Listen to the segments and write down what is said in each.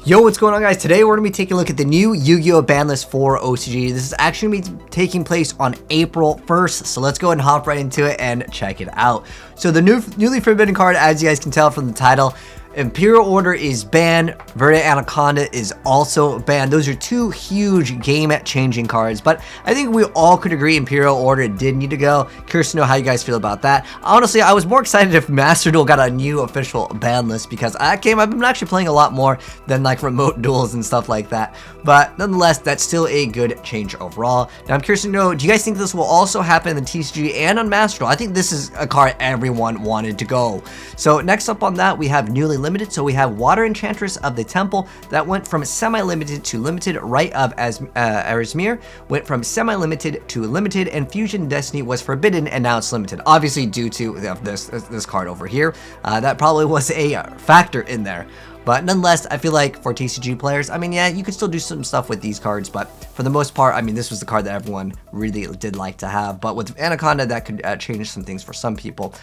Yo, what's going on, guys? Today we're going to be taking a look at the new Yu-Gi-Oh! Banlist for OCG. This is actually going to be taking place on April 1st, so let's go ahead and hop right into it and check it out. So the newly forbidden card, as you guys can tell from the title, Imperial Order is banned, Verdant Anaconda is also banned. Those are two huge game-changing cards, but I think we all could agree Imperial Order did need to go. Curious to know how you guys feel about that. Honestly, I was more excited if Master Duel got a new official ban list, because I've been actually playing a lot more than like remote duels and stuff like that. But nonetheless, that's still a good change overall. Now I'm curious to know, do you guys think this will also happen in the TCG and on Master Duel? I think this is a card everyone wanted to go. So next up on that, we have newly limited. So we have Water Enchantress of the Temple that went from semi-limited to limited. Right of Arzmir went from semi-limited to limited, and Fusion Destiny was forbidden and now it's limited. Obviously due to this card over here. That probably was a factor in there. But nonetheless, I feel like for TCG players, I mean, yeah, you could still do some stuff with these cards, but for the most part, I mean, this was the card that everyone really did like to have. But with Anaconda, that could change some things for some people.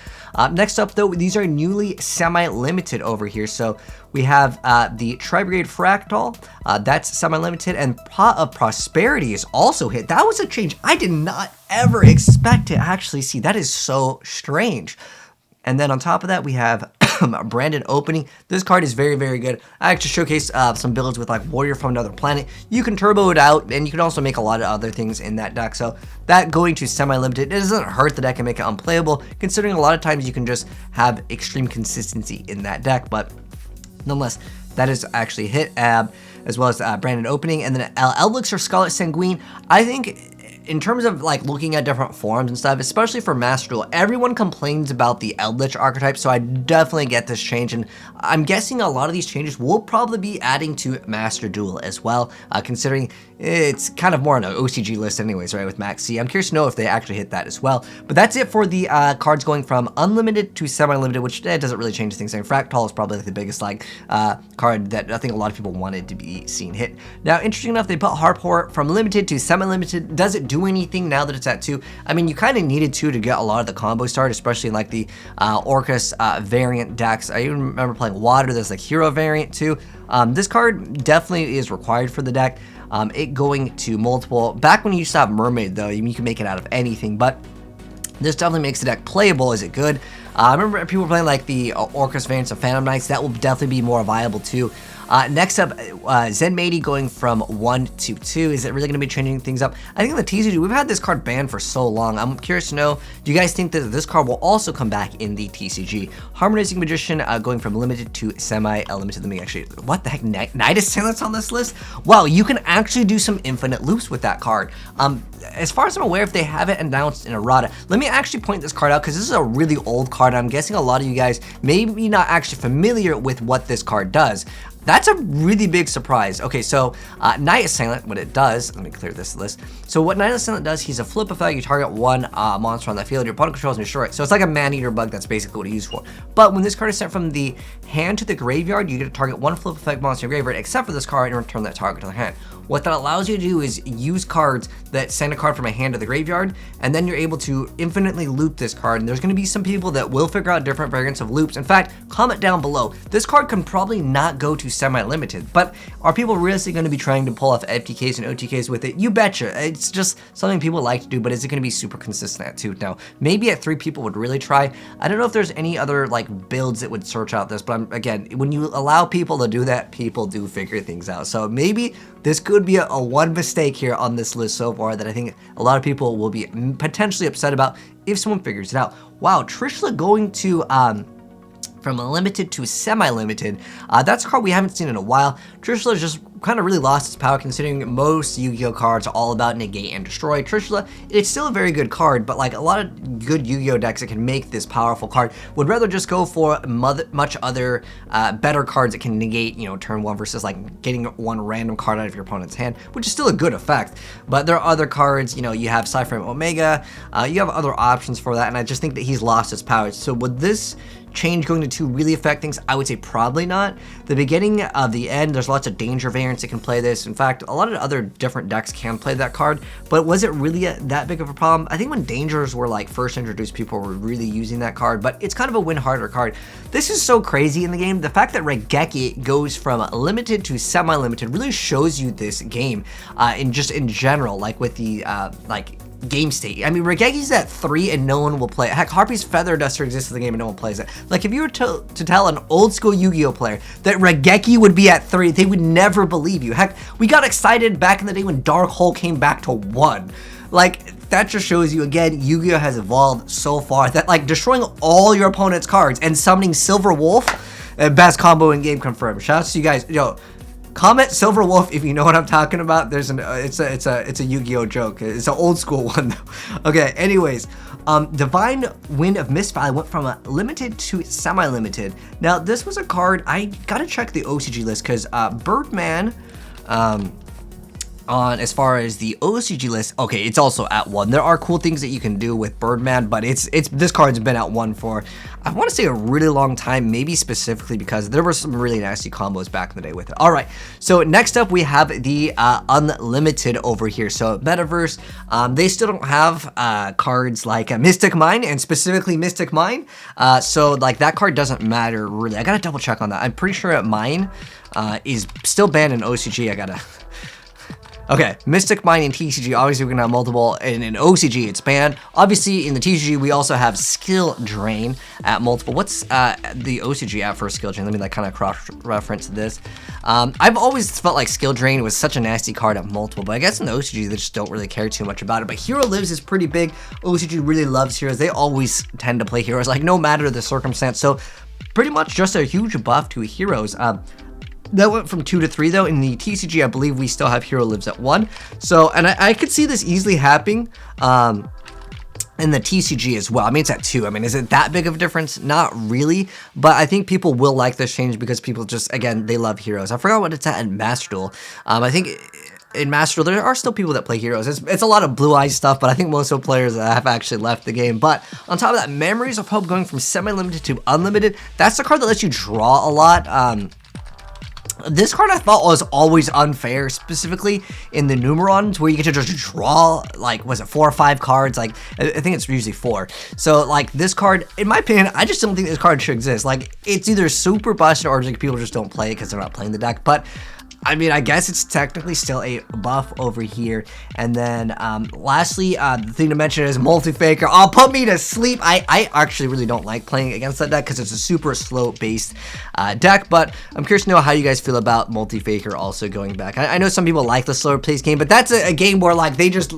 Next up, though, these are newly semi-limited over here. So we have the Tri-Brigade Fractal, that's semi-limited, and Pot of Prosperity is also hit. That was a change I did not ever expect to actually see. That is so strange. And then on top of that, we have Branded Opening. This card is very, very good. I actually showcased some builds with like Warrior from Another Planet. You can turbo it out, and you can also make a lot of other things in that deck. So that going to semi-limited, it doesn't hurt the deck and make it unplayable, considering a lot of times you can just have extreme consistency in that deck. But nonetheless, that is actually hit, as well as Branded Opening. And then Elixir Scarlet Sanguine. I think in terms of like looking at different forms and stuff, especially for Master Duel, everyone complains about the Eldritch archetype, so I definitely get this change, and I'm guessing a lot of these changes will probably be adding to Master Duel as well, considering it's kind of more on an OCG list anyways, right, with Max C. I'm curious to know if they actually hit that as well. But that's it for the cards going from unlimited to semi-limited, which doesn't really change things. I mean, Fractal is probably like the biggest like card that I think a lot of people wanted to be seen hit. Now, interesting enough, they put Harport from limited to semi-limited. Does it do anything now that it's at 2? I mean, you kind of needed to get a lot of the combo started, especially in like the Orcus variant decks. I even remember playing Water. There's like Hero variant too. This card definitely is required for the deck. It going to multiple. Back when you used to have Mermaid, though, you can make it out of anything, but this definitely makes the deck playable. Is it good? I remember people playing like the Orcus variants of Phantom Knights. That will definitely be more viable too. Next up, Zen Maidi going from 1 to 2. Is it really going to be changing things up? I think in the TCG, we've had this card banned for so long. I'm curious to know, do you guys think that this card will also come back in the TCG? Harmonizing Magician going from limited to semi-limited. Let me actually, what the heck? Night Assailant's on this list? Wow, you can actually do some infinite loops with that card. As far as I'm aware, if they haven't announced in errata, let me actually point this card out, because this is a really old card. I'm guessing a lot of you guys may be not actually familiar with what this card does. That's a really big surprise. Okay, so Night Assailant, what it does, let me clear this list. So what Night Assailant does, he's a flip effect. You target one monster on the field, your opponent controls and destroy it. So it's like a man-eater bug. That's basically what he's used for. But when this card is sent from the hand to the graveyard, you get to target one flip effect monster in your graveyard, except for this card, and return that target to the hand. What that allows you to do is use cards that send a card from a hand to the graveyard, and then you're able to infinitely loop this card. And there's going to be some people that will figure out different variants of loops. In fact, comment down below. This card can probably not go to semi-limited, but are people realistically going to be trying to pull off FTKs and OTKs with it? You betcha. It's just something people like to do, but is it going to be super consistent at 2? Now, maybe at 3 people would really try. I don't know if there's any other like builds that would search out this, but again, when you allow people to do that, people do figure things out. So maybe this could be a one mistake here on this list so far that I think a lot of people will be potentially upset about if someone figures it out. Wow, Trishula going to from limited to semi-limited. That's a card we haven't seen in a while. Trishula just kind of really lost its power, considering most Yu-Gi-Oh cards are all about negate and destroy. Trishula, it's still a very good card, but like a lot of good Yu-Gi-Oh decks that can make this powerful card would rather just go for much other better cards that can negate, you know, turn 1 versus like getting one random card out of your opponent's hand, which is still a good effect. But there are other cards, you know, you have Cyframe Omega, you have other options for that, and I just think that he's lost his power. So would this change going to 2 really affect things? I would say probably not. The beginning of the end, there's lots of danger variants that can play this. In fact, a lot of other different decks can play that card, but was it really that big of a problem? I think when dangers were like first introduced, people were really using that card, but it's kind of a win harder card. This is so crazy in the game. The fact that Regeki goes from limited to semi-limited really shows you this game in general, like with the game state. I mean, Regeki's at 3 and no one will play it. Heck, Harpy's Feather Duster exists in the game and no one plays it. Like, if you were to tell an old school Yu-Gi-Oh player that Regeki would be at 3, they would never believe you. Heck, we got excited back in the day when Dark Hole came back to 1. Like, that just shows you, again, Yu-Gi-Oh has evolved so far that, like, destroying all your opponent's cards and summoning Silver Wolf, best combo in game confirmed. Shout out to you guys. Yo, comment Silver Wolf if you know what I'm talking about. There's an it's a Yu-Gi-Oh joke. It's an old school one though. Okay, anyways, Divine Wind of Mist Valley went from a limited to semi-limited. Now this was a card I gotta check the OCG list because Birdman on as far as the OCG list, okay, it's also at 1. There are cool things that you can do with Birdman, but it's this card's been at 1 for, I want to say, a really long time, maybe specifically because there were some really nasty combos back in the day with it. All right, so next up we have the Unlimited over here. So Metaverse, they still don't have cards like Mystic Mine, and specifically Mystic Mine, so like that card doesn't matter really. I gotta double check on that. I'm pretty sure Mine is still banned in OCG. I gotta... Okay, Mystic Mine in TCG, obviously we're gonna have multiple, and in OCG it's banned. Obviously in the TCG we also have Skill Drain at multiple. What's the OCG at for Skill Drain? Let me like kind of cross-reference this. I've always felt like Skill Drain was such a nasty card at multiple, but I guess in the OCG they just don't really care too much about it. But Hero Lives is pretty big. OCG really loves heroes. They always tend to play heroes, like no matter the circumstance. So pretty much just a huge buff to heroes. That went from 2 to 3 though. In the TCG, I believe we still have Hero Lives at 1. So, and I could see this easily happening in the TCG as well. I mean, it's at 2. I mean, is it that big of a difference? Not really, but I think people will like this change because people just, again, they love heroes. I forgot what it's at in Master Duel. I think in Master Duel, there are still people that play heroes. It's a lot of Blue Eyes stuff, but I think most of the players have actually left the game. But on top of that, Memories of Hope going from semi-limited to unlimited, that's the card that lets you draw a lot. This card I thought was always unfair, specifically in the Numerons, where you get to just draw, like, was it 4 or 5 cards? Like, I think it's usually 4. So, like, this card, in my opinion, I just don't think this card should exist. Like, it's either super busted or like people just don't play it because they're not playing the deck. But I mean, I guess it's technically still a buff over here. And then lastly, the thing to mention is Multi-Faker. Oh, put me to sleep. I actually really don't like playing against that deck because it's a super slow based deck, but I'm curious to know how you guys feel about Multi-Faker also going back. I know some people like the slower paced game, but that's a game where like they just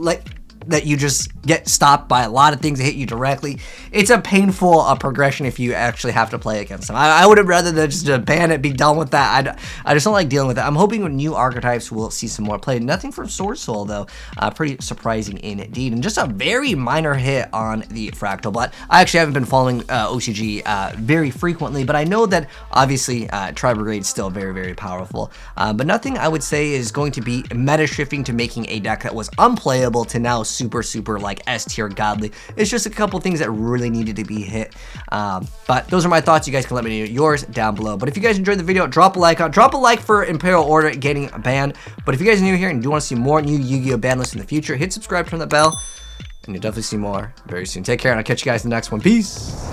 that you just get stopped by a lot of things that hit you directly. It's a painful progression if you actually have to play against them. I would have rather than just ban it, be done with that. I just don't like dealing with that. I'm hoping with new archetypes we'll see some more play. Nothing from Sword Soul though. Pretty surprising indeed, and just a very minor hit on the Fractal. But I actually haven't been following OCG very frequently, but I know that obviously Tri Brigade is still very, very powerful. But nothing I would say is going to be meta shifting to making a deck that was unplayable to now super like S tier godly. It's just a couple things that really needed to be hit. But those are my thoughts. You guys can let me know yours down below. But if you guys enjoyed the video, drop a like for Imperial Order getting banned. But if you guys are new here and do want to see more new Yu-Gi-Oh ban lists in the future, hit subscribe, turn the bell, and you'll definitely see more very soon. Take care, and I'll catch you guys in the next one. Peace.